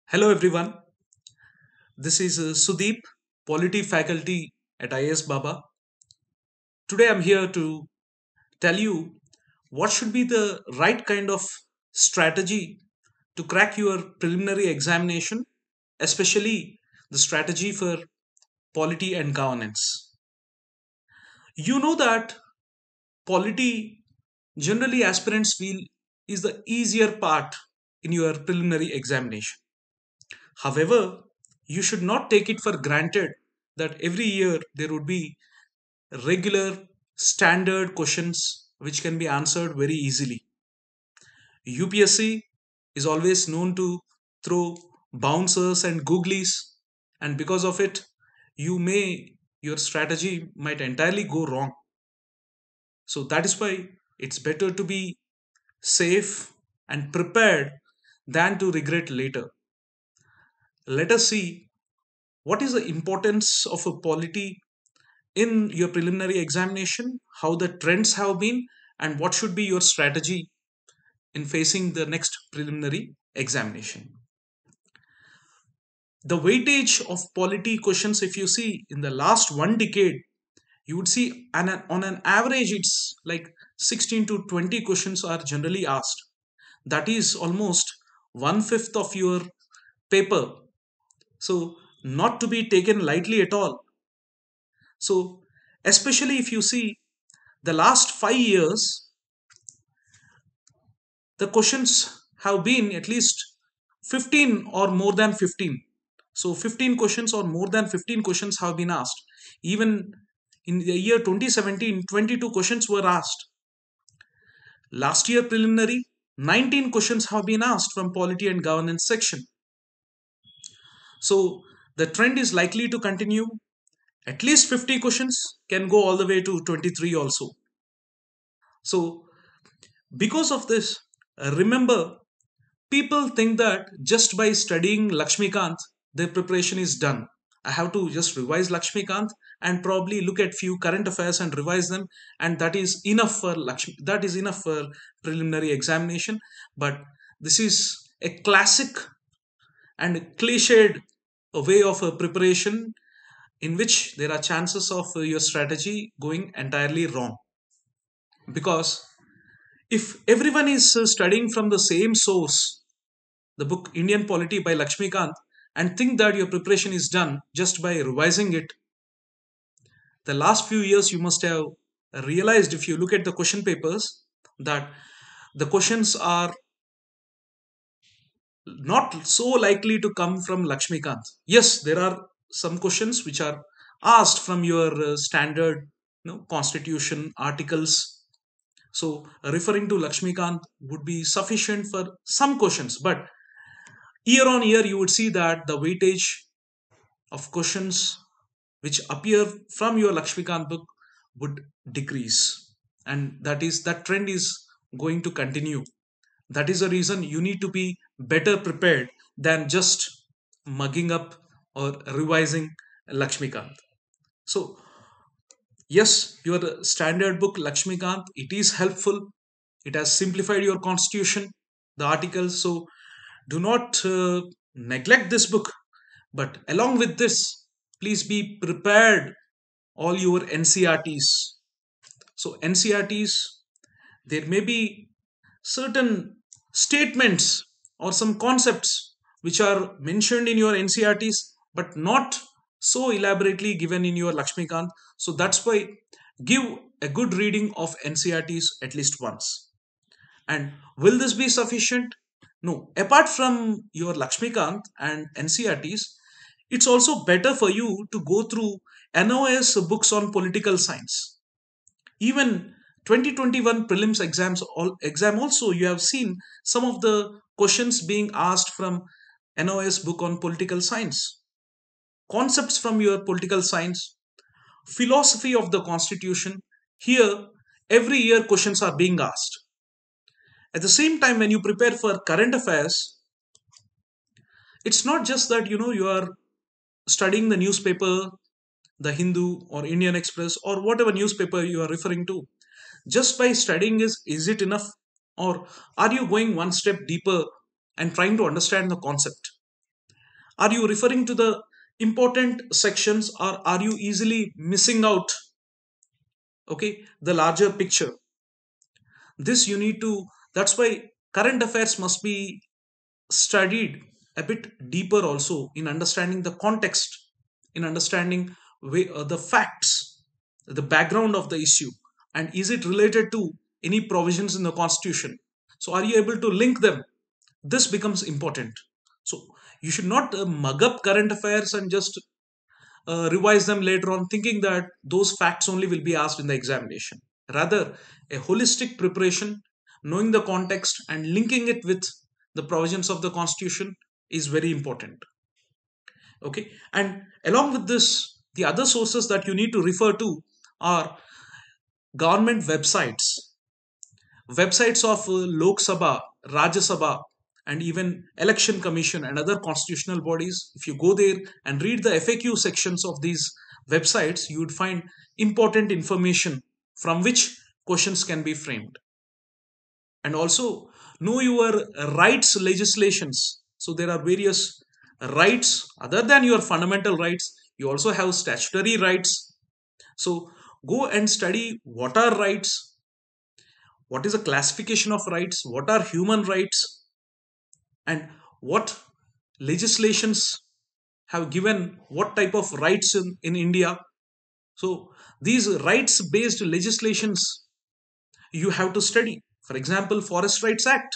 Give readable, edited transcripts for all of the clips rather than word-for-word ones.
Hello everyone, this is Sudeep, Polity faculty at IS Baba. Today I'm here to tell you what should be the right kind of strategy to crack your preliminary examination, especially the strategy for polity and governance. You know that polity generally aspirants feel is the easier part in your preliminary examination. However, you should not take it for granted that every year there would be regular standard questions which can be answered very easily. UPSC is always known to throw bouncers and googlies, and because of it, your strategy might entirely go wrong. So that is why it's better to be safe and prepared than to regret later. Let us see what is the importance of a polity in your preliminary examination, how the trends have been, and what should be your strategy in facing the next preliminary examination. The weightage of polity questions, if you see in the last one decade, you would see on an average it's like 16 to 20 questions are generally asked. That is almost one fifth of your paper. So, not to be taken lightly at all. So, especially if you see the last 5 years, the questions have been at least 15 or more than 15. So 15 questions or more than 15 questions have been asked. Even in the year 2017, 22 questions were asked. Last year preliminary, 19 questions have been asked from polity and governance section. So the trend is likely to continue. At least 50 questions can go all the way to 23 also. So because of this, remember, people think that just by studying Laxmikanth, their preparation is done. I have to just revise Laxmikanth and probably look at few current affairs and revise them, and that is enough for that is enough for preliminary examination. But this is a classic and cliched way of preparation in which there are chances of your strategy going entirely wrong, because if everyone is studying from the same source, the book Indian Polity by Laxmikanth, and think that your preparation is done just by revising it, the last few years you must have realized, if you look at the question papers, that the questions are not so likely to come from Laxmikanth. Yes, there are some questions which are asked from your standard constitution articles. So referring to Laxmikanth would be sufficient for some questions, but year on year you would see that the weightage of questions which appear from your Lakshmikant book would decrease, and that trend is going to continue. That is the reason you need to be better prepared than just mugging up or revising Lakshmikant. So yes, your standard book Lakshmikant, it is helpful. It has simplified your constitution, the articles. So do not neglect this book. But along with this, please be prepared all your NCRTs. So NCRTs, there may be certain statements or some concepts which are mentioned in your NCRTs, but not so elaborately given in your Lakshmikant. So that's why give a good reading of NCRTs at least once. And will this be sufficient? No. Apart from your Lakshmikant and NCRTs, it's also better for you to go through NOS books on political science. Even 2021 prelims exam also, you have seen some of the questions being asked from NOS book on political science. Concepts from your political science, philosophy of the constitution. Here, every year questions are being asked. At the same time, when you prepare for current affairs, it's not just that you are studying the newspaper, the Hindu or Indian Express or whatever newspaper you are referring to. Just by studying is it enough, or are you going one step deeper and trying to understand the concept? Are you referring to the important sections, or are you easily missing out, okay, the larger picture? This you need to, that's why current affairs must be studied a bit deeper also, in understanding the context, in understanding the facts, the background of the issue, and is it related to any provisions in the constitution. So are you able to link them? This becomes important. So you should not mug up current affairs and just revise them later on, thinking that those facts only will be asked in the examination. Rather, a holistic preparation, knowing the context and linking it with the provisions of the constitution is very important. Okay, and along with this, the other sources that you need to refer to are government websites of Lok Sabha, Rajya Sabha, and even Election Commission and other constitutional bodies. If you go there and read the FAQ sections of these websites, you would find important information from which questions can be framed. And also know your rights legislations. So there are various rights other than your fundamental rights. You also have statutory rights. So go and study what are rights, what is a classification of rights, what are human rights, and what legislations have given what type of rights in India. So these rights based legislations you have to study. For example, Forest Rights Act.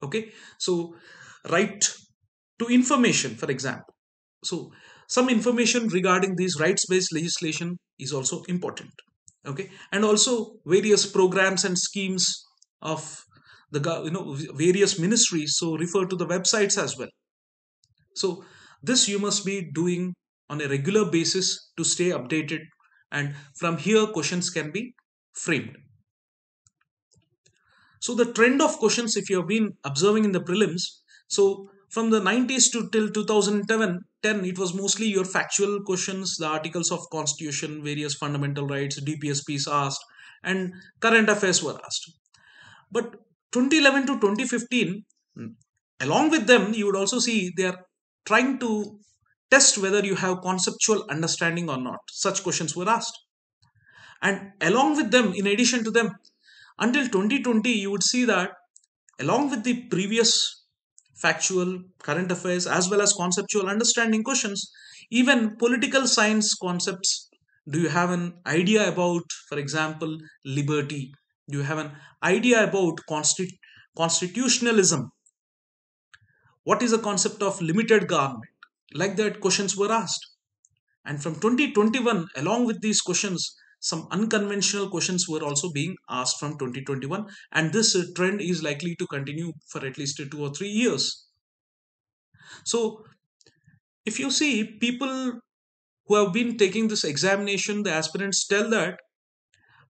Okay, so right to information, for example. So some information regarding these rights based legislation is also important. Okay, and also various programs and schemes of the various ministries, so refer to the websites as well. So this you must be doing on a regular basis to stay updated, and from here questions can be framed. So the trend of questions, if you have been observing in the prelims, so from the 90s to till 2010, it was mostly your factual questions, the articles of constitution, various fundamental rights, DPSPs asked, and current affairs were asked. But 2011 to 2015, along with them, you would also see they are trying to test whether you have conceptual understanding or not. Such questions were asked. And along with them, in addition to them, until 2020, you would see that along with the previous factual, current affairs, as well as conceptual understanding questions, even political science concepts. Do you have an idea about, for example, liberty? Do you have an idea about constitutionalism? What is the concept of limited government? Like that, questions were asked. And from 2021, along with these questions, some unconventional questions were also being asked from 2021. And this trend is likely to continue for at least 2 or 3 years. So, if you see people who have been taking this examination, the aspirants tell that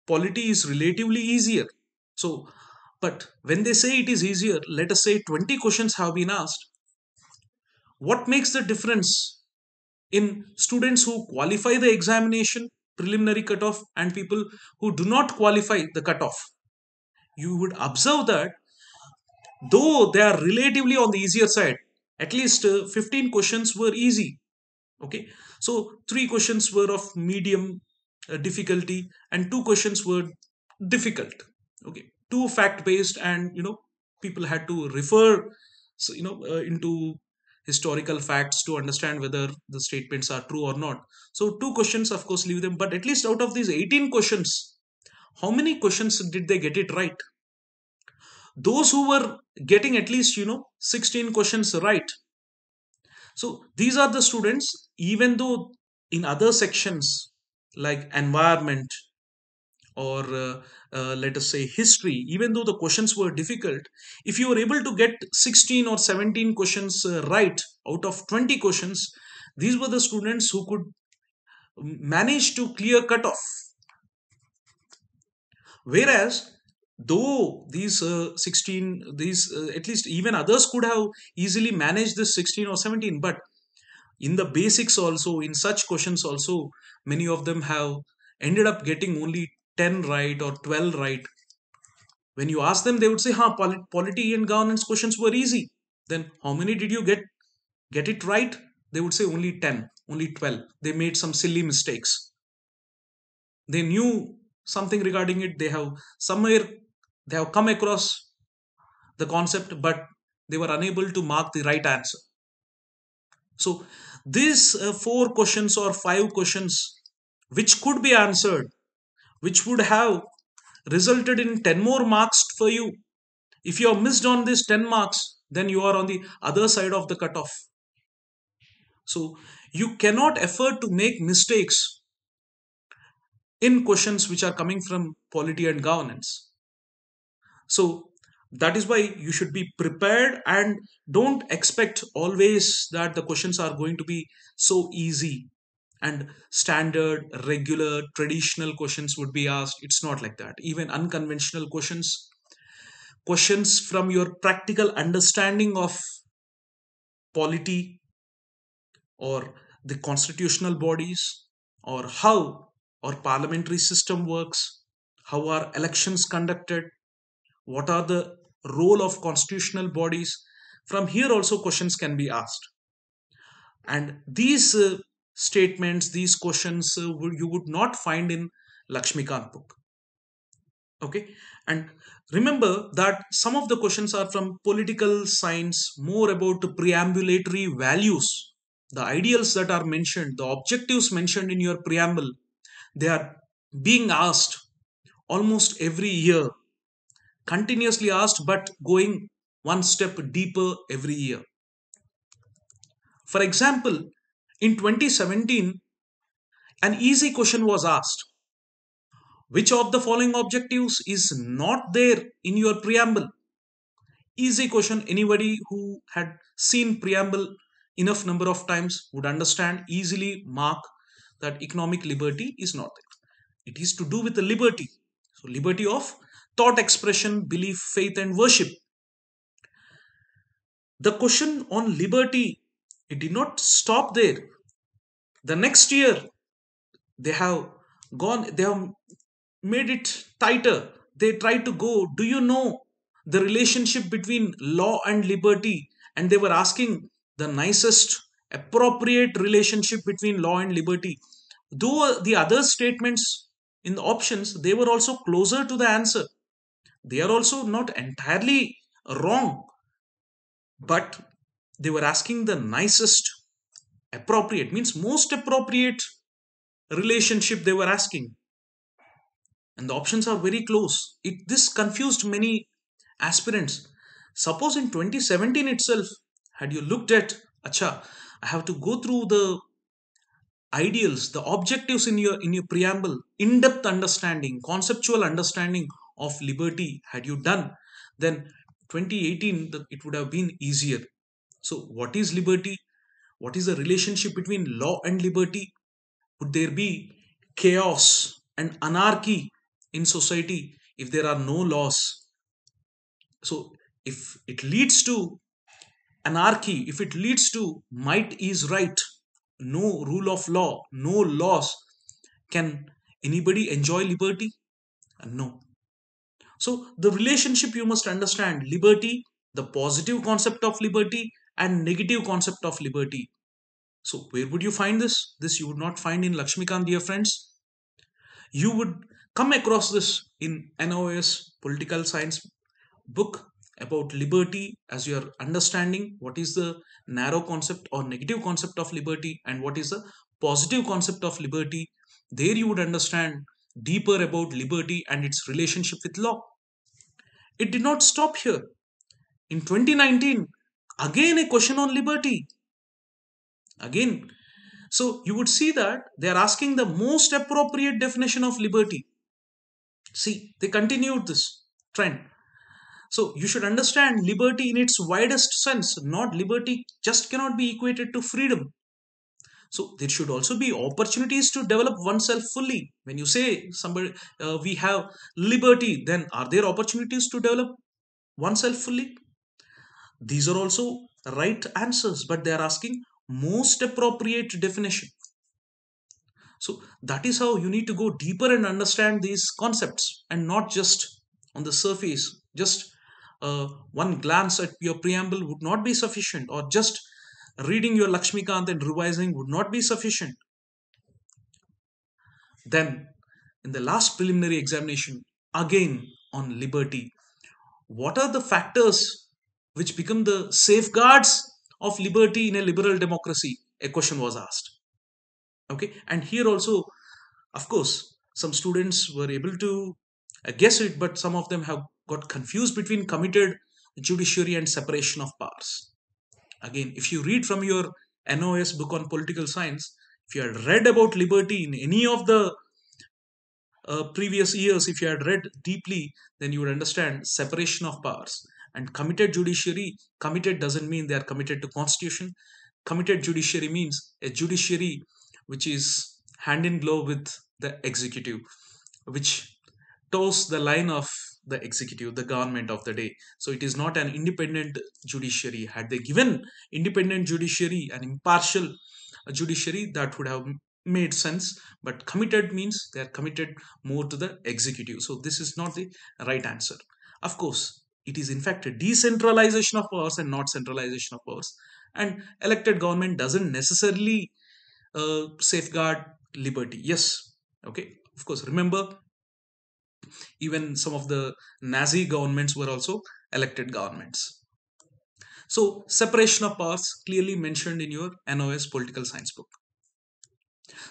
polity is relatively easier. So, but when they say it is easier, let us say 20 questions have been asked. What makes the difference in students who qualify the examination preliminary cutoff and people who do not qualify the cutoff? You would observe that though they are relatively on the easier side, at least 15 questions were easy. Okay, so 3 questions were of medium difficulty and 2 questions were difficult. Okay, two fact based, and people had to refer, so, into historical facts to understand whether the statements are true or not. So 2 questions of course leave them, but at least out of these 18 questions, how many questions did they get it right? Those who were getting at least 16 questions right. So these are the students, even though in other sections like environment or let us say history, even though the questions were difficult, if you were able to get 16 or 17 questions right out of 20 questions, these were the students who could manage to clear cutoff. Whereas though these 16, these at least even others could have easily managed this 16 or 17, but in the basics also, in such questions also, many of them have ended up getting only 10 right or 12 right. When you ask them, they would say, polity and governance questions were easy. Then how many did you get get it right, they would say only 10, only 12. They made some silly mistakes. They knew something regarding it. They have somewhere they have come across the concept, but they were unable to mark the right answer. So these four questions or five questions which could be answered, which would have resulted in 10 more marks for you. If you have missed on this 10 marks, then you are on the other side of the cutoff. So you cannot afford to make mistakes in questions which are coming from polity and governance. So that is why you should be prepared, and don't expect always that the questions are going to be so easy and standard, regular, traditional questions would be asked. It's not like that. Even unconventional questions, questions from your practical understanding of polity or the constitutional bodies, or how our parliamentary system works, how are elections conducted, what are the role of constitutional bodies. From here also questions can be asked, and these statements, these questions you would not find in Laxmikanth book. Okay, and remember that some of the questions are from political science, more about the preambulatory values, the ideals that are mentioned, the objectives mentioned in your preamble. They are being asked almost every year, continuously asked, but going one step deeper every year. For example, in 2017, an easy question was asked: which of the following objectives is not there in your preamble? Easy question. Anybody who had seen preamble enough number of times would understand, easily mark that economic liberty is not there. It is to do with the liberty. So liberty of thought expression, belief, faith, and worship. The question on liberty, it did not stop there. The next year, they have they have made it tighter. They tried to go, do you know the relationship between law and liberty? And they were asking the nicest, appropriate relationship between law and liberty. Though the other statements in the options, they were also closer to the answer. They are also not entirely wrong, but they were asking the nicest, appropriate, means most appropriate relationship they were asking, and the options are very close. This confused many aspirants. Suppose in 2017 itself, had you looked at, acha, I have to go through the ideals, the objectives in your preamble, in-depth understanding, conceptual understanding of liberty, had you done, then 2018 it would have been easier. So what is liberty? What is the relationship between law and liberty? Would there be chaos and anarchy in society if there are no laws? So, if it leads to anarchy, if it leads to might is right, no rule of law, no laws, can anybody enjoy liberty? No. So, the relationship you must understand: liberty, the positive concept of liberty, and negative concept of liberty. So, where would you find this? This you would not find in Laxmikanth, dear friends. You would come across this in NOS political science book about liberty, as you are understanding what is the narrow concept or negative concept of liberty and what is the positive concept of liberty. There you would understand deeper about liberty and its relationship with law. It did not stop here. In 2019, again a question on liberty. Again, so you would see that they are asking the most appropriate definition of liberty. See, they continued this trend. So you should understand liberty in its widest sense. Not liberty just cannot be equated to freedom. So there should also be opportunities to develop oneself fully. When you say somebody, we have liberty, then are there opportunities to develop oneself fully? These are also right answers, but they are asking most appropriate definition. So that is how you need to go deeper and understand these concepts, and not just on the surface. Just one glance at your preamble would not be sufficient, or just reading your Laxmikanth and revising would not be sufficient. Then, in the last preliminary examination, again on liberty, what are the factors which become the safeguards of liberty in a liberal democracy? A question was asked. Okay, and here also, of course, some students were able to guess it, but some of them have got confused between committed judiciary and separation of powers. Again, if you read from your NOS book on political science, if you had read about liberty in any of the previous years, if you had read deeply, then you would understand separation of powers. And committed judiciary, committed doesn't mean they are committed to constitution. Committed judiciary means a judiciary which is hand in glove with the executive, which toes the line of the executive, the government of the day. So it is not an independent judiciary. Had they given independent judiciary, an impartial judiciary, that would have made sense. But committed means they are committed more to the executive. So this is not the right answer. Of course, it is in fact a decentralization of powers and not centralization of powers. And elected government doesn't necessarily safeguard liberty. Yes, okay. Of course, remember, even some of the Nazi governments were also elected governments. So, separation of powers clearly mentioned in your NOS political science book.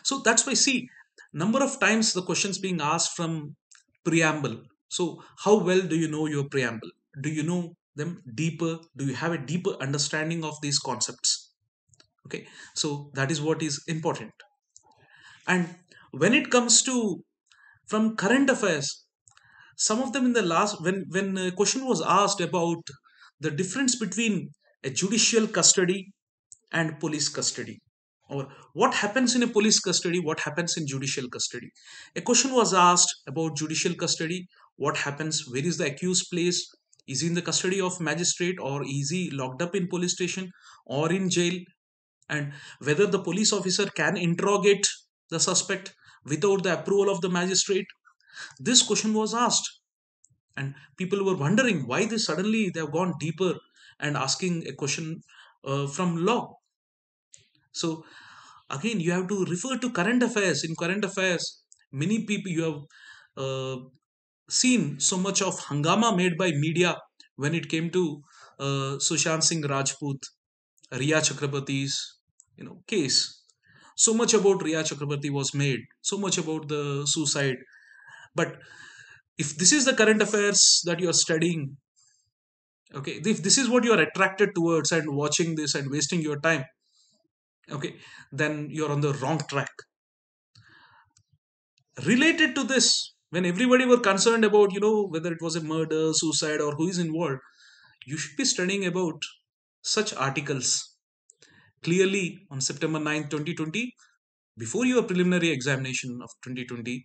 So that's why, see, number of times the questions being asked from preamble. So how well do you know your preamble? Do you know them deeper? Do you have a deeper understanding of these concepts? Okay, so that is what is important. And when it comes to from current affairs, some of them in the last, when a question was asked about the difference between a judicial custody and police custody, or what happens in a police custody, what happens in judicial custody. A question was asked about judicial custody. What happens? Where is the accused placed? Is he in the custody of magistrate, or is he locked up in police station or in jail? And whether the police officer can interrogate the suspect without the approval of the magistrate. This question was asked, and people were wondering why they suddenly they have gone deeper and asking a question from law. So again, you have to refer to current affairs. In current affairs, many people, you have seen so much of hangama made by media when it came to Sushant Singh Rajput, Riya Chakrabarti's case. So much about Riya Chakrabarti was made, so much about the suicide. But if this is the current affairs that you are studying, okay, if this is what you are attracted towards and watching this and wasting your time, okay, then you're on the wrong track. Related to this, when everybody were concerned about whether it was a murder, suicide, or who is involved, you should be studying about such articles. Clearly, on September 9th, 2020, before your preliminary examination of 2020,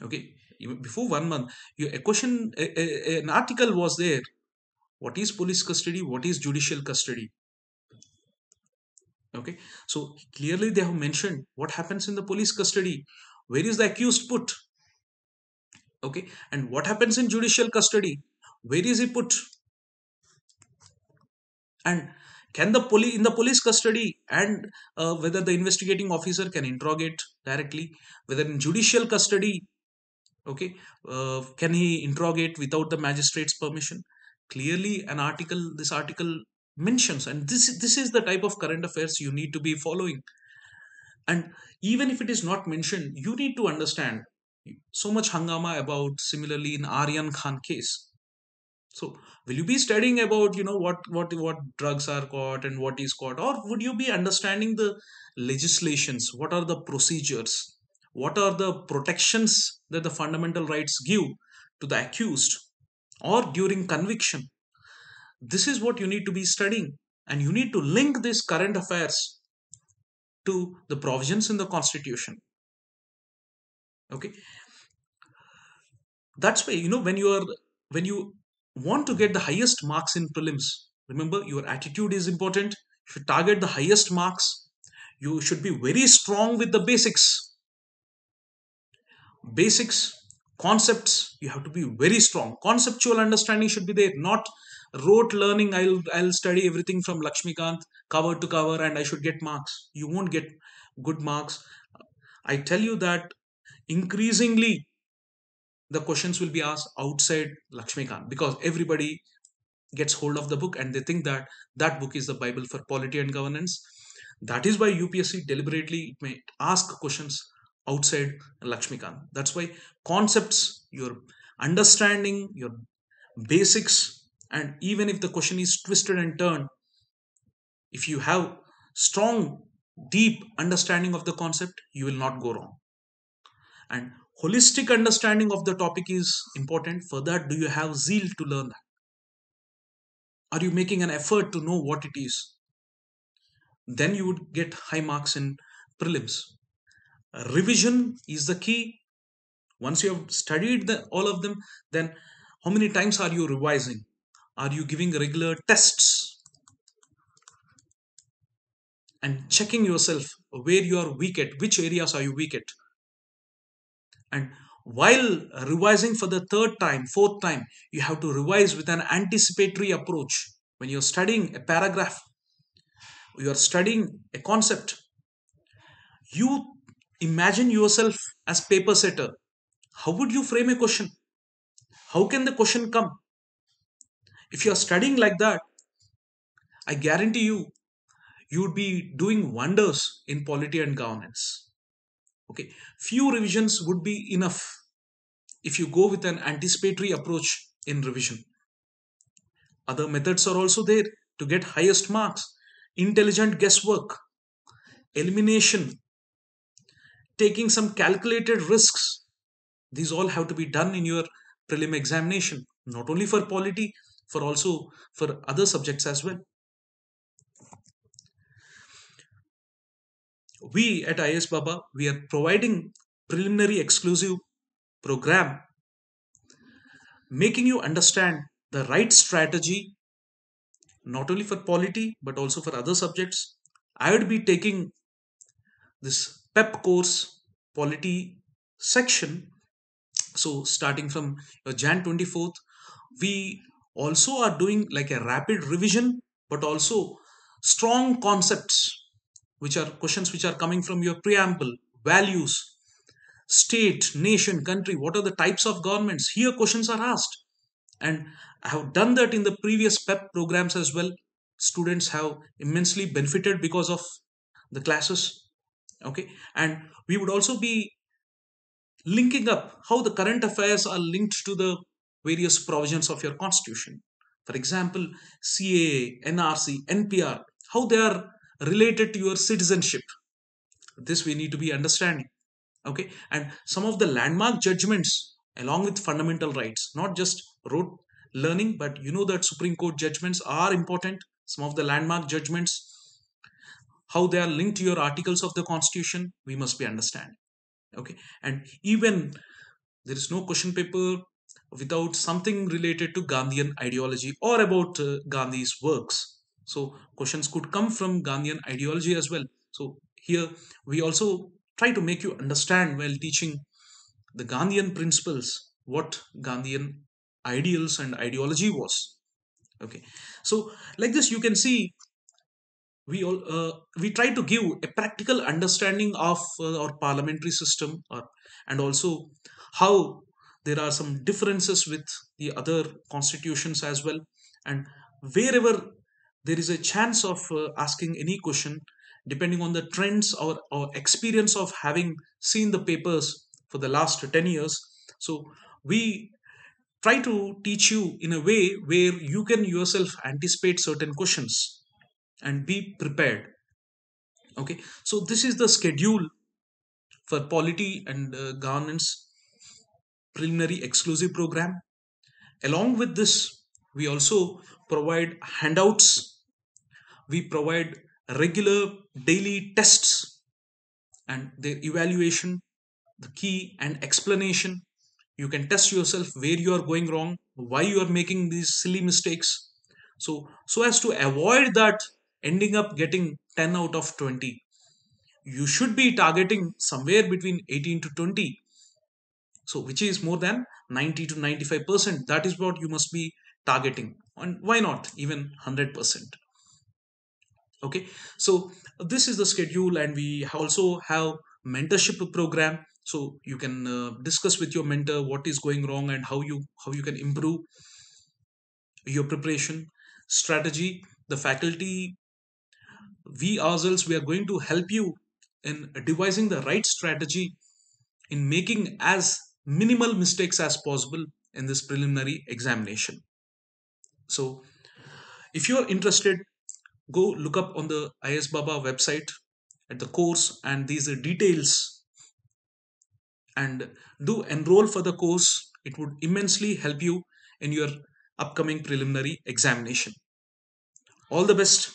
okay, even before 1 month, a question, an article was there. What is police custody? What is judicial custody? Okay, so clearly they have mentioned what happens in the police custody. Where is the accused put? Okay, and what happens in judicial custody? Where is he put? And can the police in the police custody, and whether the investigating officer can interrogate directly, whether in judicial custody, okay, can he interrogate without the magistrate's permission? Clearly an article, this article mentions, and this is the type of current affairs you need to be following. And even if it is not mentioned, you need to understand. So much hangama about similarly in Aryan Khan case. So will you be studying about what drugs are caught and what is caught, or would you be understanding the legislations? What are the procedures? What are the protections that the fundamental rights give to the accused or during conviction? This is what you need to be studying, and you need to link this current affairs to the provisions in the constitution. Okay, that's why when you want to get the highest marks in prelims, remember your attitude is important. You should target the highest marks. You should be very strong with the basics concepts. You have to be very strong. Conceptual understanding should be there, not rote learning, I'll study everything from Laxmikanth cover to cover and I should get marks. You won't get good marks. I tell you that increasingly the questions will be asked outside Laxmikanth, because everybody gets hold of the book and they think that that book is the Bible for polity and governance. That is why UPSC deliberately may ask questions outside Lakshmikant. That's why concepts, your understanding, your basics, and even if the question is twisted and turned, if you have strong, deep understanding of the concept, you will not go wrong. And holistic understanding of the topic is important. For that, do you have zeal to learn that? Are you making an effort to know what it is? Then you would get high marks in prelims. Revision is the key. Once you have studied all of them, then how many times are you revising? Are you giving regular tests and checking yourself where you are weak at? Which areas are you weak at? And while revising for the third time, fourth time, you have to revise with an anticipatory approach. When you're studying a paragraph, you are studying a concept, you imagine yourself as paper setter. How would you frame a question? How can the question come? If you are studying like that, I guarantee you, you would be doing wonders in polity and governance. Okay, few revisions would be enough if you go with an anticipatory approach in revision. Other methods are also there to get highest marks: intelligent guesswork, elimination, taking some calculated risks. These all have to be done in your prelim examination, not only for polity, for also for other subjects as well. We at IS Baba, we are providing preliminary exclusive program, making you understand the right strategy, not only for polity but also for other subjects. I would be taking this PEP course polity section. So starting from Jan 24th, we also are doing like a rapid revision, but also strong concepts, which are questions which are coming from your preamble, values, state, nation, country. What are the types of governments? Here questions are asked. And I have done that in the previous PEP programs as well. Students have immensely benefited because of the classes. Okay. And we would also be linking up how the current affairs are linked to the various provisions of your constitution. For example, CAA, NRC, NPR, how they are related to your citizenship. This we need to be understanding. Okay, and some of the landmark judgments along with fundamental rights, not just rote learning, but you know that Supreme Court judgments are important. Some of the landmark judgments, how they are linked to your articles of the constitution, we must be understanding. Okay, and even there is no question paper without something related to Gandhian ideology or about Gandhi's works. So questions could come from Gandhian ideology as well. So here we also try to make you understand while teaching the Gandhian principles, what Gandhian ideals and ideology was. Okay, so like this you can see we try to give a practical understanding of our parliamentary system, and also how there are some differences with the other constitutions as well. And wherever there is a chance of asking any question, depending on the trends or experience of having seen the papers for the last 10 years, so we try to teach you in a way where you can yourself anticipate certain questions and be prepared. Okay, so this is the schedule for polity and governance preliminary exclusive program. Along with this, we also provide handouts, we provide regular daily tests and their evaluation, the key and explanation. You can test yourself where you are going wrong, why you are making these silly mistakes, so as to avoid that ending up getting 10 out of 20. You should be targeting somewhere between 18 to 20, so which is more than 90 to 95%. That is what you must be targeting, and why not even 100%. Okay, so this is the schedule, and we also have mentorship program, so you can discuss with your mentor what is going wrong and how you can improve your preparation strategy. The faculty, we ourselves, we are going to help you in devising the right strategy in making as minimal mistakes as possible in this preliminary examination. So if you are interested, go look up on the IS Baba website at the course and these details, and do enroll for the course. It would immensely help you in your upcoming preliminary examination. All the best.